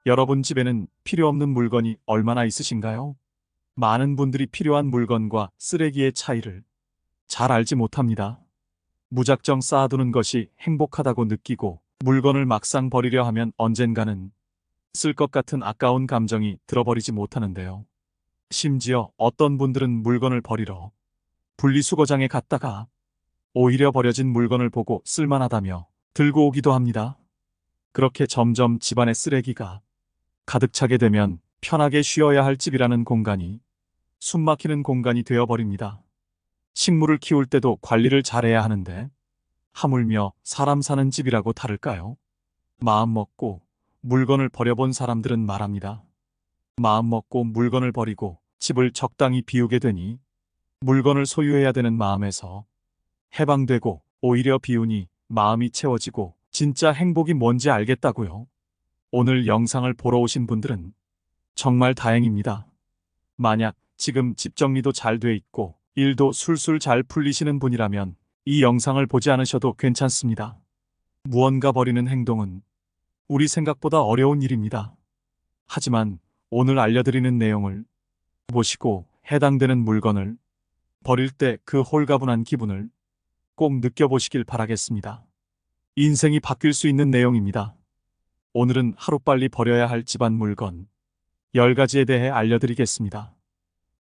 여러분 집에는 필요 없는 물건이 얼마나 있으신가요? 많은 분들이 필요한 물건과 쓰레기의 차이를 잘 알지 못합니다. 무작정 쌓아두는 것이 행복하다고 느끼고 물건을 막상 버리려 하면 언젠가는 쓸 것 같은 아까운 감정이 들어버리지 못하는데요. 심지어 어떤 분들은 물건을 버리러 분리수거장에 갔다가 오히려 버려진 물건을 보고 쓸만하다며 들고 오기도 합니다. 그렇게 점점 집안의 쓰레기가 가득 차게 되면 편하게 쉬어야 할 집이라는 공간이 숨막히는 공간이 되어버립니다. 식물을 키울 때도 관리를 잘해야 하는데 하물며 사람 사는 집이라고 다를까요? 마음 먹고 물건을 버려본 사람들은 말합니다. 마음 먹고 물건을 버리고 집을 적당히 비우게 되니 물건을 소유해야 되는 마음에서 해방되고 오히려 비우니 마음이 채워지고 진짜 행복이 뭔지 알겠다고요. 오늘 영상을 보러 오신 분들은 정말 다행입니다. 만약 지금 집 정리도 잘 돼 있고 일도 술술 잘 풀리시는 분이라면 이 영상을 보지 않으셔도 괜찮습니다. 무언가 버리는 행동은 우리 생각보다 어려운 일입니다. 하지만 오늘 알려드리는 내용을 보시고 해당되는 물건을 버릴 때 그 홀가분한 기분을 꼭 느껴보시길 바라겠습니다. 인생이 바뀔 수 있는 내용입니다. 오늘은 하루빨리 버려야 할 집안 물건 10가지에 대해 알려드리겠습니다.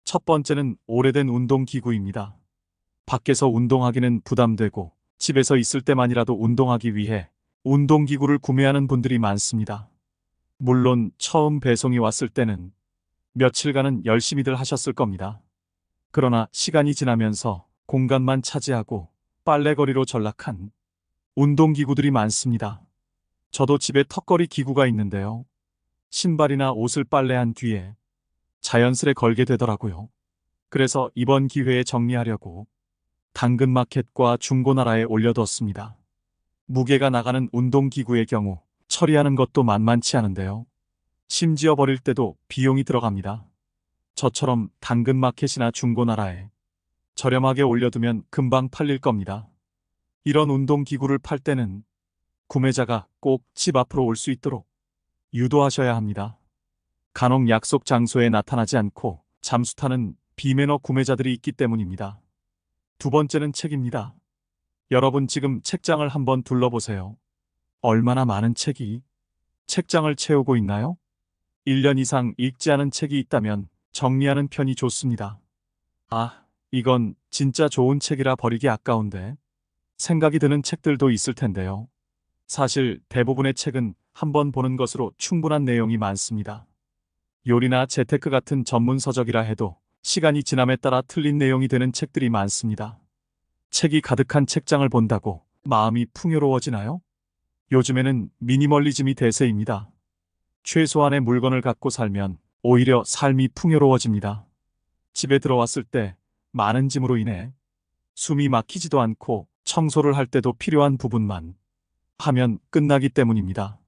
첫 번째는 오래된 운동기구입니다. 밖에서 운동하기는 부담되고 집에서 있을 때만이라도 운동하기 위해 운동기구를 구매하는 분들이 많습니다. 물론 처음 배송이 왔을 때는 며칠간은 열심히들 하셨을 겁니다. 그러나 시간이 지나면서 공간만 차지하고 빨래거리로 전락한 운동기구들이 많습니다. 저도 집에 턱걸이 기구가 있는데요. 신발이나 옷을 빨래한 뒤에 자연스레 걸게 되더라고요. 그래서 이번 기회에 정리하려고 당근마켓과 중고나라에 올려뒀습니다. 무게가 나가는 운동기구의 경우 처리하는 것도 만만치 않은데요. 심지어 버릴 때도 비용이 들어갑니다. 저처럼 당근마켓이나 중고나라에 저렴하게 올려두면 금방 팔릴 겁니다. 이런 운동기구를 팔 때는 구매자가 꼭 집 앞으로 올 수 있도록 유도하셔야 합니다. 간혹 약속 장소에 나타나지 않고 잠수 타는 비매너 구매자들이 있기 때문입니다. 두 번째는 책입니다. 여러분 지금 책장을 한번 둘러보세요. 얼마나 많은 책이 책장을 채우고 있나요? 1년 이상 읽지 않은 책이 있다면 정리하는 편이 좋습니다. 아, 이건 진짜 좋은 책이라 버리기 아까운데 생각이 드는 책들도 있을 텐데요. 사실 대부분의 책은 한번 보는 것으로 충분한 내용이 많습니다. 요리나 재테크 같은 전문 서적이라 해도 시간이 지남에 따라 틀린 내용이 되는 책들이 많습니다. 책이 가득한 책장을 본다고 마음이 풍요로워지나요? 요즘에는 미니멀리즘이 대세입니다. 최소한의 물건을 갖고 살면 오히려 삶이 풍요로워집니다. 집에 들어왔을 때 많은 짐으로 인해 숨이 막히지도 않고 청소를 할 때도 필요한 부분만 하면 끝나기 때문입니다.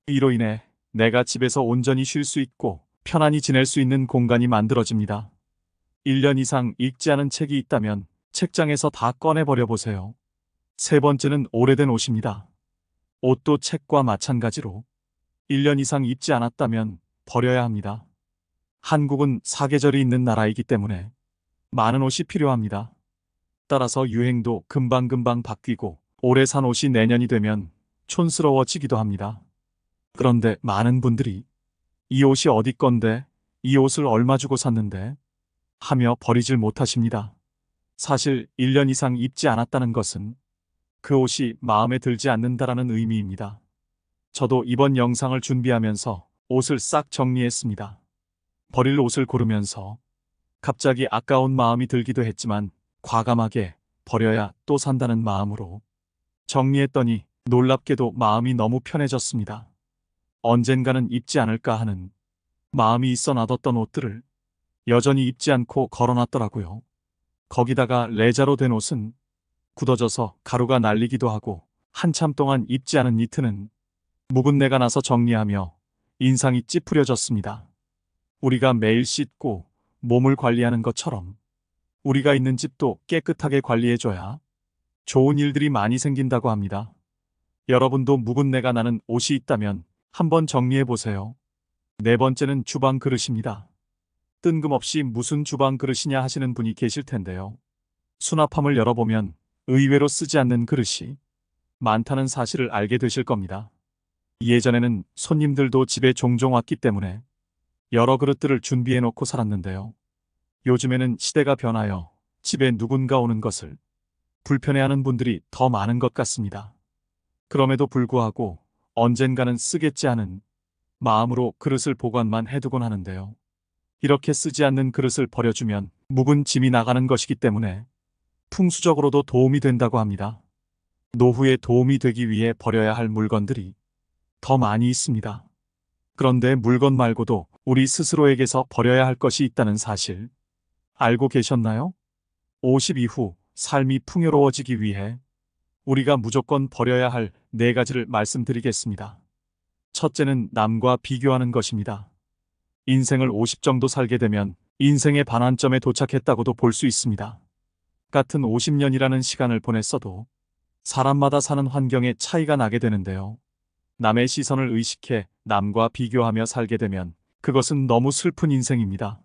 이로 인해 내가 집에서 온전히 쉴 수 있고 편안히 지낼 수 있는 공간이 만들어집니다. 1년 이상 읽지 않은 책이 있다면 책장에서 다 꺼내버려 보세요. 세 번째는 오래된 옷입니다. 옷도 책과 마찬가지로 1년 이상 입지 않았다면 버려야 합니다. 한국은 사계절이 있는 나라이기 때문에 많은 옷이 필요합니다. 따라서 유행도 금방금방 바뀌고 오래 산 옷이 내년이 되면 촌스러워지기도 합니다. 그런데 많은 분들이 이 옷이 어디 건데, 이 옷을 얼마 주고 샀는데 하며 버리질 못하십니다. 사실 1년 이상 입지 않았다는 것은 그 옷이 마음에 들지 않는다라는 의미입니다. 저도 이번 영상을 준비하면서 옷을 싹 정리했습니다. 버릴 옷을 고르면서 갑자기 아까운 마음이 들기도 했지만 과감하게 버려야 또 산다는 마음으로 정리했더니 놀랍게도 마음이 너무 편해졌습니다. 언젠가는 입지 않을까 하는 마음이 있어 놔뒀던 옷들을 여전히 입지 않고 걸어놨더라고요. 거기다가 레자로 된 옷은 굳어져서 가루가 날리기도 하고 한참 동안 입지 않은 니트는 묵은 내가 나서 정리하며 인상이 찌푸려졌습니다. 우리가 매일 씻고 몸을 관리하는 것처럼 우리가 있는 집도 깨끗하게 관리해줘야 좋은 일들이 많이 생긴다고 합니다. 여러분도 묵은 내가 나는 옷이 있다면 한번 정리해보세요. 네 번째는 주방 그릇입니다. 뜬금없이 무슨 주방 그릇이냐 하시는 분이 계실 텐데요. 수납함을 열어보면 의외로 쓰지 않는 그릇이 많다는 사실을 알게 되실 겁니다. 예전에는 손님들도 집에 종종 왔기 때문에 여러 그릇들을 준비해 놓고 살았는데요. 요즘에는 시대가 변하여 집에 누군가 오는 것을 불편해하는 분들이 더 많은 것 같습니다. 그럼에도 불구하고 언젠가는 쓰겠지 하는 마음으로 그릇을 보관만 해두곤 하는데요. 이렇게 쓰지 않는 그릇을 버려주면 묵은 짐이 나가는 것이기 때문에 풍수적으로도 도움이 된다고 합니다. 노후에 도움이 되기 위해 버려야 할 물건들이 더 많이 있습니다. 그런데 물건 말고도 우리 스스로에게서 버려야 할 것이 있다는 사실 알고 계셨나요? 50 이후 삶이 풍요로워지기 위해 우리가 무조건 버려야 할 네 가지를 말씀드리겠습니다. 첫째는 남과 비교하는 것입니다. 인생을 50 정도 살게 되면 인생의 반환점에 도착했다고도 볼 수 있습니다. 같은 50년이라는 시간을 보냈어도 사람마다 사는 환경에 차이가 나게 되는데요. 남의 시선을 의식해 남과 비교하며 살게 되면 그것은 너무 슬픈 인생입니다.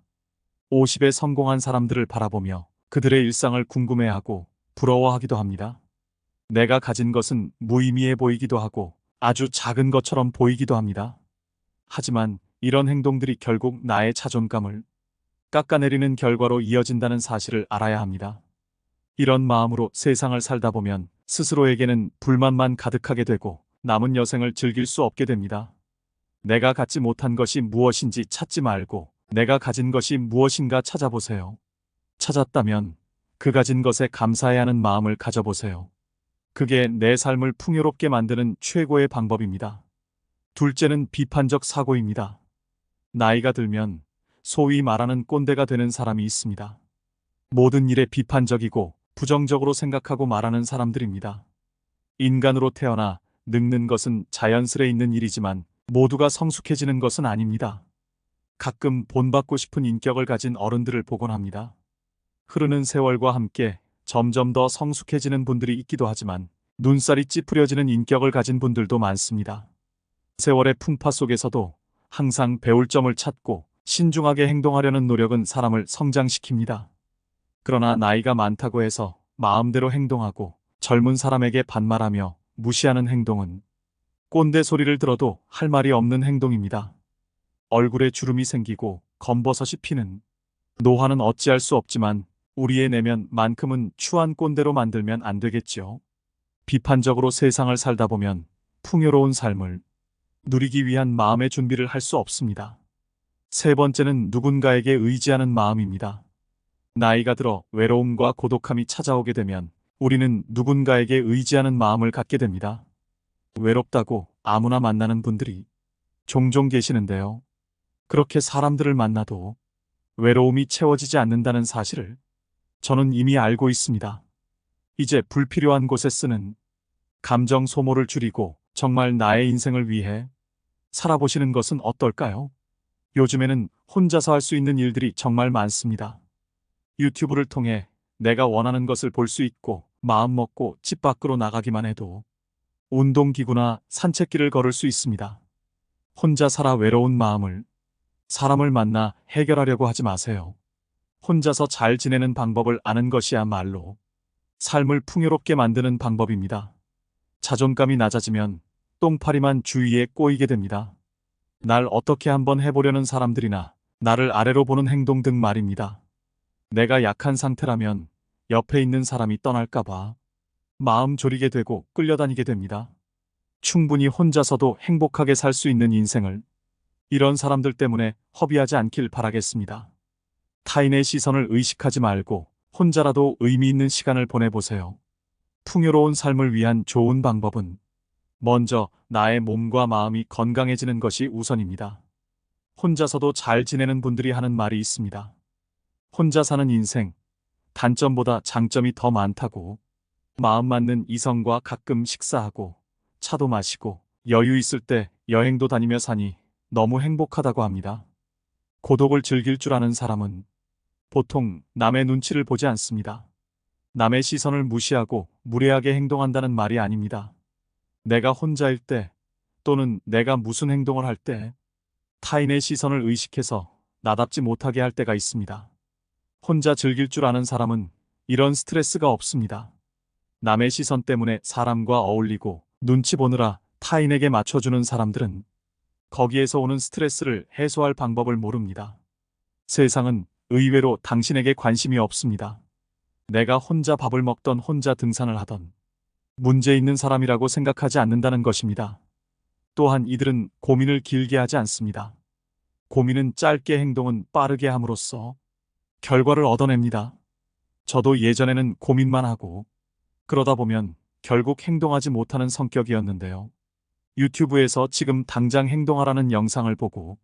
50에 성공한 사람들을 바라보며 그들의 일상을 궁금해하고 부러워하기도 합니다. 내가 가진 것은 무의미해 보이기도 하고 아주 작은 것처럼 보이기도 합니다. 하지만 이런 행동들이 결국 나의 자존감을 깎아내리는 결과로 이어진다는 사실을 알아야 합니다. 이런 마음으로 세상을 살다 보면 스스로에게는 불만만 가득하게 되고 남은 여생을 즐길 수 없게 됩니다. 내가 갖지 못한 것이 무엇인지 찾지 말고 내가 가진 것이 무엇인가 찾아보세요. 찾았다면 그 가진 것에 감사해야 하는 마음을 가져보세요. 그게 내 삶을 풍요롭게 만드는 최고의 방법입니다. 둘째는 비판적 사고입니다. 나이가 들면 소위 말하는 꼰대가 되는 사람이 있습니다. 모든 일에 비판적이고 부정적으로 생각하고 말하는 사람들입니다. 인간으로 태어나 늙는 것은 자연스레 있는 일이지만 모두가 성숙해지는 것은 아닙니다. 가끔 본받고 싶은 인격을 가진 어른들을 보곤 합니다. 흐르는 세월과 함께 점점 더 성숙해지는 분들이 있기도 하지만 눈살이 찌푸려지는 인격을 가진 분들도 많습니다. 세월의 풍파 속에서도 항상 배울 점을 찾고 신중하게 행동하려는 노력은 사람을 성장시킵니다. 그러나 나이가 많다고 해서 마음대로 행동하고 젊은 사람에게 반말하며 무시하는 행동은 꼰대 소리를 들어도 할 말이 없는 행동입니다. 얼굴에 주름이 생기고 검버섯이 피는 노화는 어찌할 수 없지만 우리의 내면만큼은 추한 꼰대로 만들면 안 되겠지요. 비판적으로 세상을 살다 보면 풍요로운 삶을 누리기 위한 마음의 준비를 할 수 없습니다. 세 번째는 누군가에게 의지하는 마음입니다. 나이가 들어 외로움과 고독함이 찾아오게 되면 우리는 누군가에게 의지하는 마음을 갖게 됩니다. 외롭다고 아무나 만나는 분들이 종종 계시는데요. 그렇게 사람들을 만나도 외로움이 채워지지 않는다는 사실을 저는 이미 알고 있습니다. 이제 불필요한 곳에 쓰는 감정 소모를 줄이고 정말 나의 인생을 위해 살아보시는 것은 어떨까요? 요즘에는 혼자서 할 수 있는 일들이 정말 많습니다. 유튜브를 통해 내가 원하는 것을 볼 수 있고 마음 먹고 집 밖으로 나가기만 해도 운동기구나 산책길을 걸을 수 있습니다. 혼자 살아 외로운 마음을 사람을 만나 해결하려고 하지 마세요. 혼자서 잘 지내는 방법을 아는 것이야말로 삶을 풍요롭게 만드는 방법입니다. 자존감이 낮아지면 똥파리만 주위에 꼬이게 됩니다. 날 어떻게 한번 해보려는 사람들이나 나를 아래로 보는 행동 등 말입니다. 내가 약한 상태라면 옆에 있는 사람이 떠날까봐 마음 졸이게 되고 끌려다니게 됩니다. 충분히 혼자서도 행복하게 살 수 있는 인생을 이런 사람들 때문에 허비하지 않길 바라겠습니다. 타인의 시선을 의식하지 말고 혼자라도 의미 있는 시간을 보내보세요. 풍요로운 삶을 위한 좋은 방법은 먼저 나의 몸과 마음이 건강해지는 것이 우선입니다. 혼자서도 잘 지내는 분들이 하는 말이 있습니다. 혼자 사는 인생, 단점보다 장점이 더 많다고. 마음 맞는 이성과 가끔 식사하고 차도 마시고 여유 있을 때 여행도 다니며 사니 너무 행복하다고 합니다. 고독을 즐길 줄 아는 사람은 보통 남의 눈치를 보지 않습니다. 남의 시선을 무시하고 무례하게 행동한다는 말이 아닙니다. 내가 혼자일 때 또는 내가 무슨 행동을 할 때 타인의 시선을 의식해서 나답지 못하게 할 때가 있습니다. 혼자 즐길 줄 아는 사람은 이런 스트레스가 없습니다. 남의 시선 때문에 사람과 어울리고 눈치 보느라 타인에게 맞춰주는 사람들은 거기에서 오는 스트레스를 해소할 방법을 모릅니다. 세상은 의외로 당신에게 관심이 없습니다. 내가 혼자 밥을 먹던 혼자 등산을 하던 문제 있는 사람이라고 생각하지 않는다는 것입니다. 또한 이들은 고민을 길게 하지 않습니다. 고민은 짧게 행동은 빠르게 함으로써 결과를 얻어냅니다. 저도 예전에는 고민만 하고 그러다 보면 결국 행동하지 못하는 성격이었는데요. 유튜브에서 지금 당장 행동하라는 영상을 보고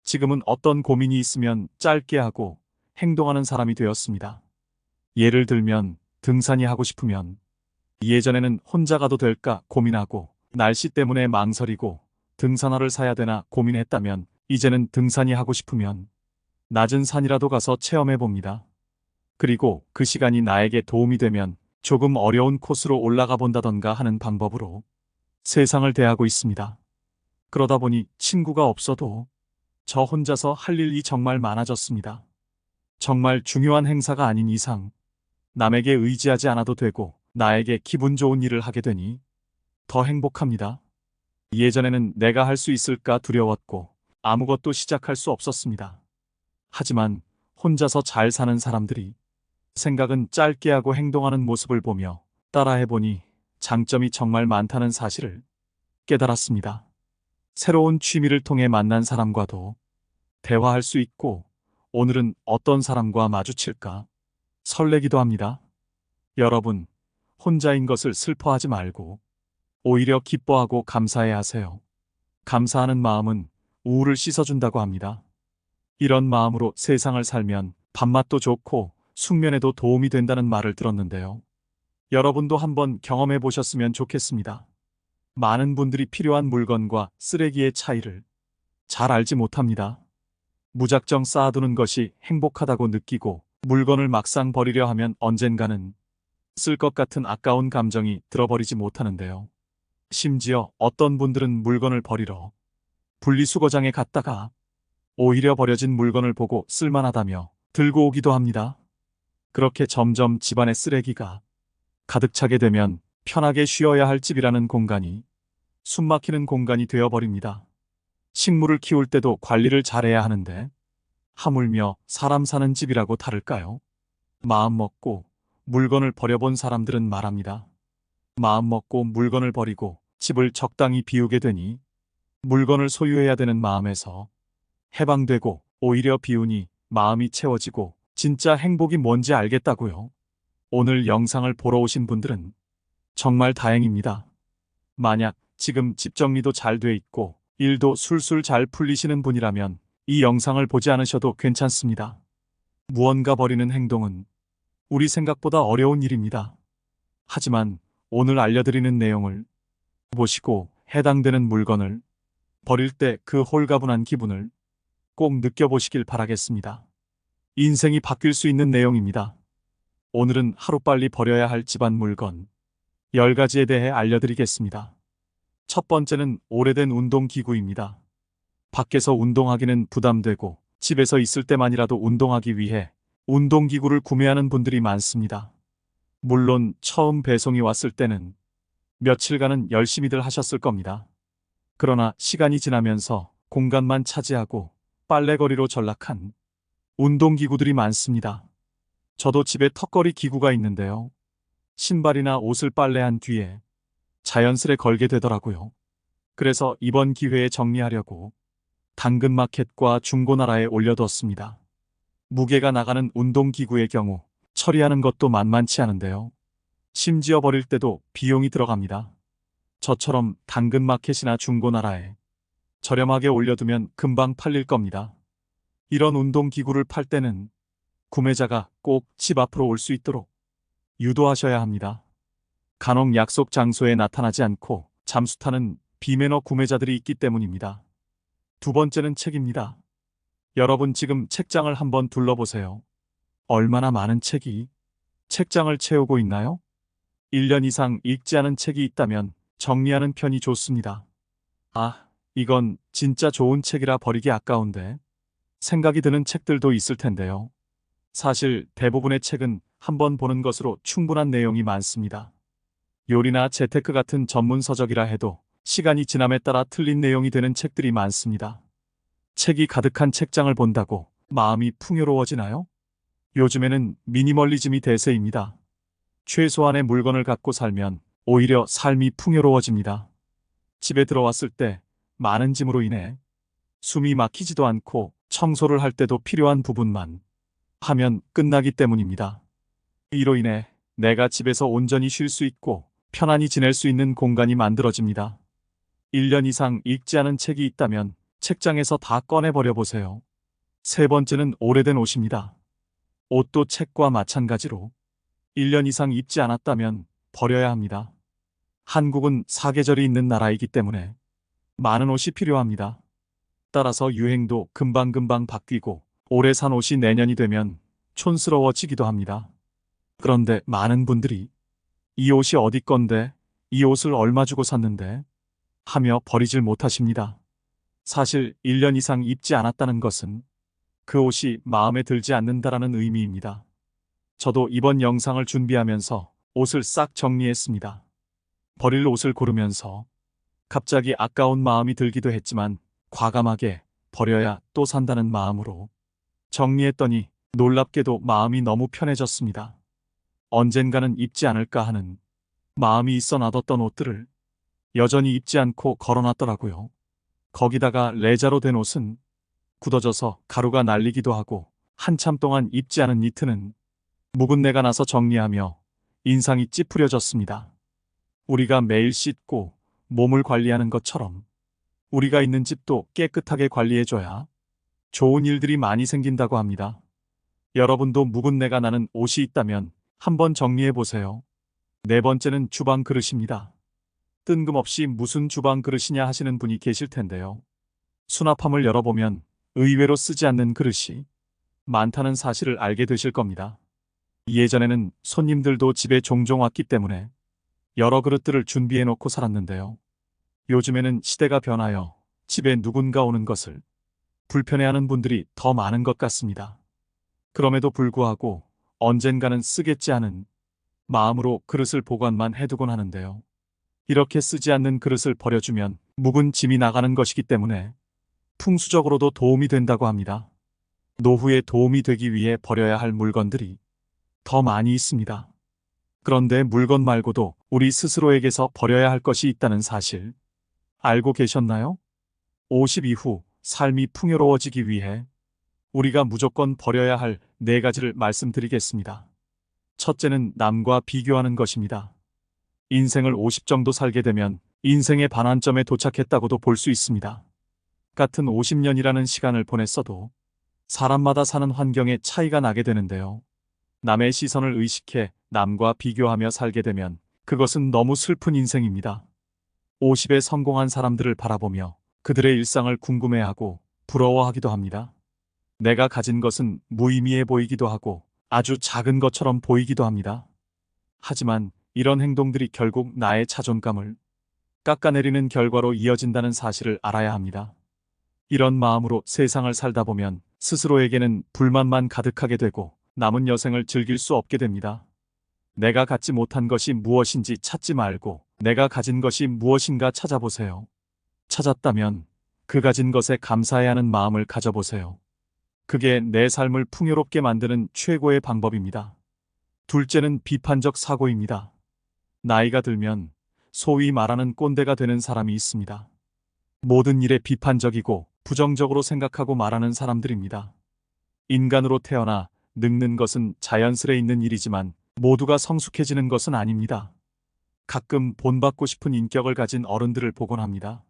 지금은 어떤 고민이 있으면 짧게 하고 행동하는 사람이 되었습니다. 예를 들면 등산이 하고 싶으면 예전에는 혼자 가도 될까 고민하고 날씨 때문에 망설이고 등산화를 사야 되나 고민했다면 이제는 등산이 하고 싶으면 낮은 산이라도 가서 체험해 봅니다. 그리고 그 시간이 나에게 도움이 되면 조금 어려운 코스로 올라가 본다던가 하는 방법으로 세상을 대하고 있습니다. 그러다 보니 친구가 없어도 저 혼자서 할 일이 정말 많아졌습니다. 정말 중요한 행사가 아닌 이상 남에게 의지하지 않아도 되고 나에게 기분 좋은 일을 하게 되니 더 행복합니다. 예전에는 내가 할 수 있을까 두려웠고 아무것도 시작할 수 없었습니다. 하지만 혼자서 잘 사는 사람들이 생각은 짧게 하고 행동하는 모습을 보며 따라해보니 장점이 정말 많다는 사실을 깨달았습니다. 새로운 취미를 통해 만난 사람과도 대화할 수 있고 오늘은 어떤 사람과 마주칠까 설레기도 합니다. 여러분, 혼자인 것을 슬퍼하지 말고 오히려 기뻐하고 감사해 하세요. 감사하는 마음은 우울을 씻어준다고 합니다. 이런 마음으로 세상을 살면 밥맛도 좋고 숙면에도 도움이 된다는 말을 들었는데요. 여러분도 한번 경험해 보셨으면 좋겠습니다. 많은 분들이 필요한 물건과 쓰레기의 차이를 잘 알지 못합니다. 무작정 쌓아두는 것이 행복하다고 느끼고 물건을 막상 버리려 하면 언젠가는 쓸 것 같은 아까운 감정이 들어버리지 못하는데요. 심지어 어떤 분들은 물건을 버리러 분리수거장에 갔다가 오히려 버려진 물건을 보고 쓸만하다며 들고 오기도 합니다. 그렇게 점점 집안의 쓰레기가 가득 차게 되면 편하게 쉬어야 할 집이라는 공간이 숨막히는 공간이 되어버립니다. 식물을 키울 때도 관리를 잘해야 하는데 하물며 사람 사는 집이라고 다를까요? 마음 먹고 물건을 버려본 사람들은 말합니다. 마음 먹고 물건을 버리고 집을 적당히 비우게 되니 물건을 소유해야 되는 마음에서 해방되고 오히려 비우니 마음이 채워지고 진짜 행복이 뭔지 알겠다고요. 오늘 영상을 보러 오신 분들은 정말 다행입니다. 만약 지금 집 정리도 잘 돼 있고 일도 술술 잘 풀리시는 분이라면 이 영상을 보지 않으셔도 괜찮습니다. 무언가 버리는 행동은 우리 생각보다 어려운 일입니다. 하지만 오늘 알려드리는 내용을 보시고 해당되는 물건을 버릴 때 그 홀가분한 기분을 꼭 느껴보시길 바라겠습니다. 인생이 바뀔 수 있는 내용입니다. 오늘은 하루빨리 버려야 할 집안 물건 10가지에 대해 알려드리겠습니다. 첫 번째는 오래된 운동기구입니다. 밖에서 운동하기는 부담되고 집에서 있을 때만이라도 운동하기 위해 운동기구를 구매하는 분들이 많습니다. 물론 처음 배송이 왔을 때는 며칠간은 열심히들 하셨을 겁니다. 그러나 시간이 지나면서 공간만 차지하고 빨래거리로 전락한 운동기구들이 많습니다. 저도 집에 턱걸이 기구가 있는데요. 신발이나 옷을 빨래한 뒤에 자연스레 걸게 되더라고요. 그래서 이번 기회에 정리하려고 당근마켓과 중고나라에 올려두었습니다. 무게가 나가는 운동기구의 경우 처리하는 것도 만만치 않은데요. 심지어 버릴 때도 비용이 들어갑니다. 저처럼 당근마켓이나 중고나라에 저렴하게 올려두면 금방 팔릴 겁니다. 이런 운동기구를 팔 때는 구매자가 꼭 집 앞으로 올 수 있도록 유도하셔야 합니다. 간혹 약속 장소에 나타나지 않고 잠수 타는 비매너 구매자들이 있기 때문입니다. 두 번째는 책입니다. 여러분 지금 책장을 한번 둘러보세요. 얼마나 많은 책이 책장을 채우고 있나요? 1년 이상 읽지 않은 책이 있다면 정리하는 편이 좋습니다. 아, 이건 진짜 좋은 책이라 버리기 아까운데 생각이 드는 책들도 있을 텐데요. 사실 대부분의 책은 한 번 보는 것으로 충분한 내용이 많습니다. 요리나 재테크 같은 전문 서적이라 해도 시간이 지남에 따라 틀린 내용이 되는 책들이 많습니다. 책이 가득한 책장을 본다고 마음이 풍요로워지나요? 요즘에는 미니멀리즘이 대세입니다. 최소한의 물건을 갖고 살면 오히려 삶이 풍요로워집니다. 집에 들어왔을 때 많은 짐으로 인해 숨이 막히지도 않고 청소를 할 때도 필요한 부분만 하면 끝나기 때문입니다. 이로 인해 내가 집에서 온전히 쉴 수 있고 편안히 지낼 수 있는 공간이 만들어집니다. 1년 이상 읽지 않은 책이 있다면 책장에서 다 꺼내버려 보세요. 세 번째는 오래된 옷입니다. 옷도 책과 마찬가지로 1년 이상 입지 않았다면 버려야 합니다. 한국은 사계절이 있는 나라이기 때문에 많은 옷이 필요합니다. 따라서 유행도 금방금방 바뀌고 오래 산 옷이 내년이 되면 촌스러워지기도 합니다. 그런데 많은 분들이 이 옷이 어디 건데, 이 옷을 얼마 주고 샀는데 하며 버리질 못하십니다. 사실 1년 이상 입지 않았다는 것은 그 옷이 마음에 들지 않는다라는 의미입니다. 저도 이번 영상을 준비하면서 옷을 싹 정리했습니다. 버릴 옷을 고르면서 갑자기 아까운 마음이 들기도 했지만 과감하게 버려야 또 산다는 마음으로 정리했더니 놀랍게도 마음이 너무 편해졌습니다. 언젠가는 입지 않을까 하는 마음이 있어 놔뒀던 옷들을 여전히 입지 않고 걸어놨더라고요. 거기다가 레자로 된 옷은 굳어져서 가루가 날리기도 하고 한참 동안 입지 않은 니트는 묵은 내가 나서 정리하며 인상이 찌푸려졌습니다. 우리가 매일 씻고 몸을 관리하는 것처럼 우리가 있는 집도 깨끗하게 관리해줘야 좋은 일들이 많이 생긴다고 합니다. 여러분도 묵은 내가 나는 옷이 있다면 한번 정리해보세요. 네 번째는 주방 그릇입니다. 뜬금없이 무슨 주방 그릇이냐 하시는 분이 계실 텐데요. 수납함을 열어보면 의외로 쓰지 않는 그릇이 많다는 사실을 알게 되실 겁니다. 예전에는 손님들도 집에 종종 왔기 때문에 여러 그릇들을 준비해 놓고 살았는데요. 요즘에는 시대가 변하여 집에 누군가 오는 것을 불편해하는 분들이 더 많은 것 같습니다. 그럼에도 불구하고 언젠가는 쓰겠지 하는 마음으로 그릇을 보관만 해두곤 하는데요. 이렇게 쓰지 않는 그릇을 버려주면 묵은 짐이 나가는 것이기 때문에 풍수적으로도 도움이 된다고 합니다. 노후에 도움이 되기 위해 버려야 할 물건들이 더 많이 있습니다. 그런데 물건 말고도 우리 스스로에게서 버려야 할 것이 있다는 사실 알고 계셨나요? 50 이후 삶이 풍요로워지기 위해 우리가 무조건 버려야 할 4가지를 말씀드리겠습니다. 첫째는 남과 비교하는 것입니다. 인생을 50 정도 살게 되면 인생의 반환점에 도착했다고도 볼 수 있습니다. 같은 50년이라는 시간을 보냈어도 사람마다 사는 환경에 차이가 나게 되는데요. 남의 시선을 의식해 남과 비교하며 살게 되면 그것은 너무 슬픈 인생입니다. 50에 성공한 사람들을 바라보며 그들의 일상을 궁금해하고 부러워하기도 합니다. 내가 가진 것은 무의미해 보이기도 하고 아주 작은 것처럼 보이기도 합니다. 하지만 이런 행동들이 결국 나의 자존감을 깎아내리는 결과로 이어진다는 사실을 알아야 합니다. 이런 마음으로 세상을 살다 보면 스스로에게는 불만만 가득하게 되고 남은 여생을 즐길 수 없게 됩니다. 내가 갖지 못한 것이 무엇인지 찾지 말고 내가 가진 것이 무엇인가 찾아보세요. 찾았다면 그 가진 것에 감사해야 하는 마음을 가져보세요. 그게 내 삶을 풍요롭게 만드는 최고의 방법입니다. 둘째는 비판적 사고입니다. 나이가 들면 소위 말하는 꼰대가 되는 사람이 있습니다. 모든 일에 비판적이고 부정적으로 생각하고 말하는 사람들입니다. 인간으로 태어나 늙는 것은 자연스레 있는 일이지만 모두가 성숙해지는 것은 아닙니다. 가끔 본받고 싶은 인격을 가진 어른들을 보곤 합니다.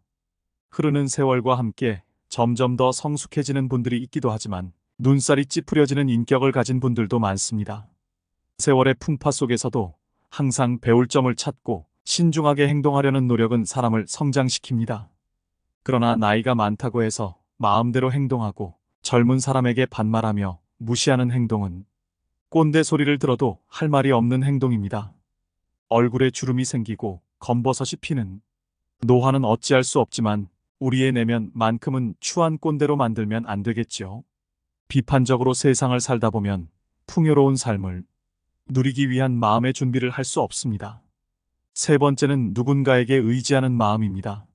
흐르는 세월과 함께 점점 더 성숙해지는 분들이 있기도 하지만 눈살이 찌푸려지는 인격을 가진 분들도 많습니다. 세월의 풍파 속에서도 항상 배울 점을 찾고 신중하게 행동하려는 노력은 사람을 성장시킵니다. 그러나 나이가 많다고 해서 마음대로 행동하고 젊은 사람에게 반말하며 무시하는 행동은 꼰대 소리를 들어도 할 말이 없는 행동입니다. 얼굴에 주름이 생기고 검버섯이 피는 노화는 어찌할 수 없지만 우리의 내면만큼은 추한 꼰대로 만들면 안 되겠지요. 비판적으로 세상을 살다 보면 풍요로운 삶을 누리기 위한 마음의 준비를 할 수 없습니다. 세 번째는 누군가에게 의지하는 마음입니다.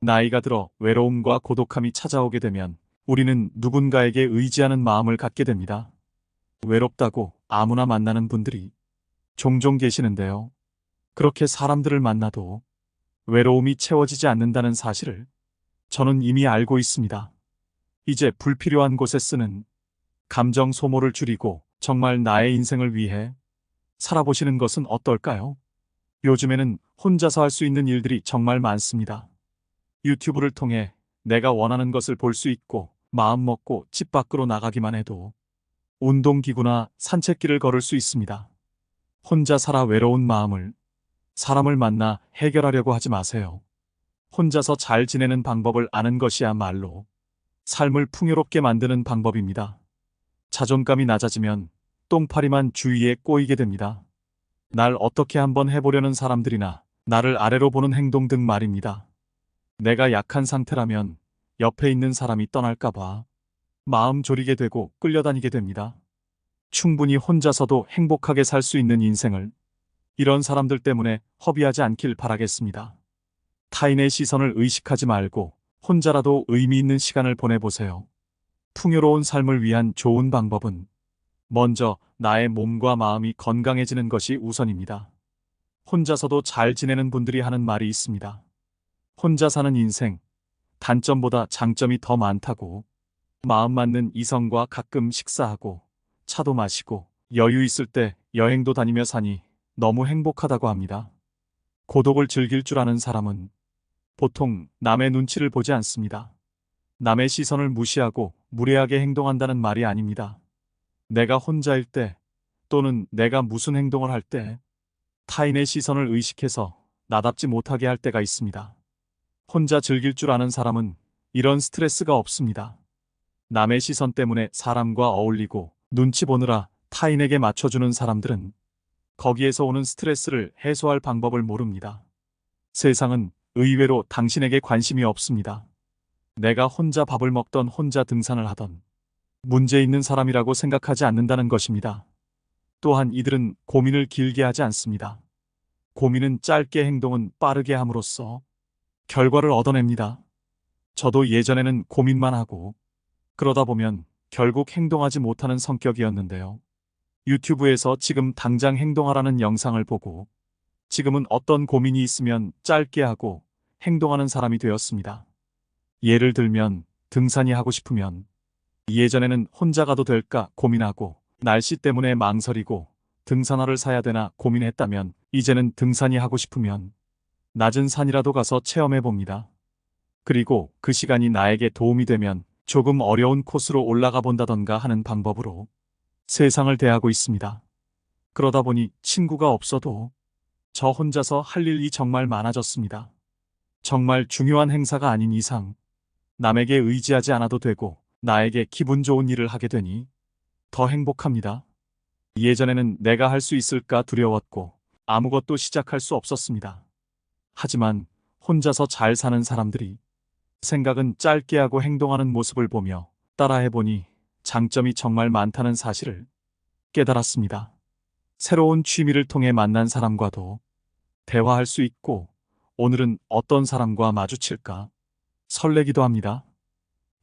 나이가 들어 외로움과 고독함이 찾아오게 되면 우리는 누군가에게 의지하는 마음을 갖게 됩니다. 외롭다고 아무나 만나는 분들이 종종 계시는데요. 그렇게 사람들을 만나도 외로움이 채워지지 않는다는 사실을 저는 이미 알고 있습니다. 이제 불필요한 곳에 쓰는 감정 소모를 줄이고 정말 나의 인생을 위해 살아보시는 것은 어떨까요? 요즘에는 혼자서 할 수 있는 일들이 정말 많습니다. 유튜브를 통해 내가 원하는 것을 볼 수 있고 마음 먹고 집 밖으로 나가기만 해도 운동기구나 산책길을 걸을 수 있습니다. 혼자 살아 외로운 마음을 사람을 만나 해결하려고 하지 마세요. 혼자서 잘 지내는 방법을 아는 것이야말로 삶을 풍요롭게 만드는 방법입니다. 자존감이 낮아지면 똥파리만 주위에 꼬이게 됩니다. 날 어떻게 한번 해보려는 사람들이나 나를 아래로 보는 행동 등 말입니다. 내가 약한 상태라면 옆에 있는 사람이 떠날까봐 마음 졸이게 되고 끌려다니게 됩니다. 충분히 혼자서도 행복하게 살 수 있는 인생을 이런 사람들 때문에 허비하지 않길 바라겠습니다. 타인의 시선을 의식하지 말고 혼자라도 의미 있는 시간을 보내보세요. 풍요로운 삶을 위한 좋은 방법은 먼저 나의 몸과 마음이 건강해지는 것이 우선입니다. 혼자서도 잘 지내는 분들이 하는 말이 있습니다. 혼자 사는 인생, 단점보다 장점이 더 많다고. 마음 맞는 이성과 가끔 식사하고 차도 마시고 여유 있을 때 여행도 다니며 사니 너무 행복하다고 합니다. 고독을 즐길 줄 아는 사람은 보통 남의 눈치를 보지 않습니다. 남의 시선을 무시하고 무례하게 행동한다는 말이 아닙니다. 내가 혼자일 때 또는 내가 무슨 행동을 할 때 타인의 시선을 의식해서 나답지 못하게 할 때가 있습니다. 혼자 즐길 줄 아는 사람은 이런 스트레스가 없습니다. 남의 시선 때문에 사람과 어울리고 눈치 보느라 타인에게 맞춰주는 사람들은 거기에서 오는 스트레스를 해소할 방법을 모릅니다. 세상은 의외로 당신에게 관심이 없습니다. 내가 혼자 밥을 먹던 혼자 등산을 하던 문제 있는 사람이라고 생각하지 않는다는 것입니다. 또한 이들은 고민을 길게 하지 않습니다. 고민은 짧게 행동은 빠르게 함으로써 결과를 얻어냅니다. 저도 예전에는 고민만 하고 그러다 보면 결국 행동하지 못하는 성격이었는데요. 유튜브에서 지금 당장 행동하라는 영상을 보고 지금은 어떤 고민이 있으면 짧게 하고 행동하는 사람이 되었습니다. 예를 들면 등산이 하고 싶으면 예전에는 혼자 가도 될까 고민하고 날씨 때문에 망설이고 등산화를 사야 되나 고민했다면 이제는 등산이 하고 싶으면 낮은 산이라도 가서 체험해 봅니다. 그리고 그 시간이 나에게 도움이 되면 조금 어려운 코스로 올라가 본다던가 하는 방법으로 세상을 대하고 있습니다. 그러다 보니 친구가 없어도 저 혼자서 할 일이 정말 많아졌습니다. 정말 중요한 행사가 아닌 이상 남에게 의지하지 않아도 되고 나에게 기분 좋은 일을 하게 되니 더 행복합니다. 예전에는 내가 할 수 있을까 두려웠고 아무것도 시작할 수 없었습니다. 하지만 혼자서 잘 사는 사람들이 생각은 짧게 하고 행동하는 모습을 보며 따라해보니 장점이 정말 많다는 사실을 깨달았습니다. 새로운 취미를 통해 만난 사람과도 대화할 수 있고 오늘은 어떤 사람과 마주칠까 설레기도 합니다.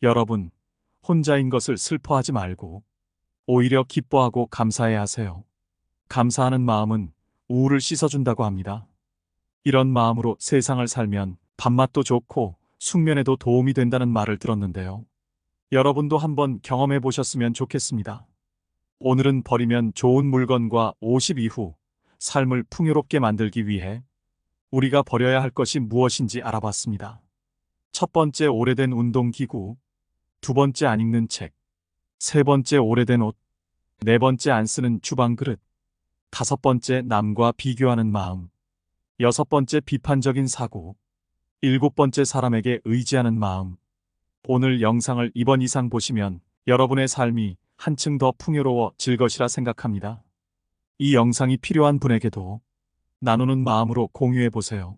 여러분, 혼자인 것을 슬퍼하지 말고 오히려 기뻐하고 감사해야 하세요. 감사하는 마음은 우울을 씻어준다고 합니다. 이런 마음으로 세상을 살면 밥맛도 좋고 숙면에도 도움이 된다는 말을 들었는데요. 여러분도 한번 경험해 보셨으면 좋겠습니다. 오늘은 버리면 좋은 물건과 50 이후 삶을 풍요롭게 만들기 위해 우리가 버려야 할 것이 무엇인지 알아봤습니다. 첫 번째, 오래된 운동기구. 두 번째, 안 읽는 책. 세 번째, 오래된 옷. 네 번째, 안 쓰는 주방 그릇. 다섯 번째, 남과 비교하는 마음. 여섯 번째, 비판적인 사고. 일곱 번째, 사람에게 의지하는 마음. 오늘 영상을 2번 이상 보시면 여러분의 삶이 한층 더 풍요로워질 것이라 생각합니다. 이 영상이 필요한 분에게도 나누는 마음으로 공유해 보세요.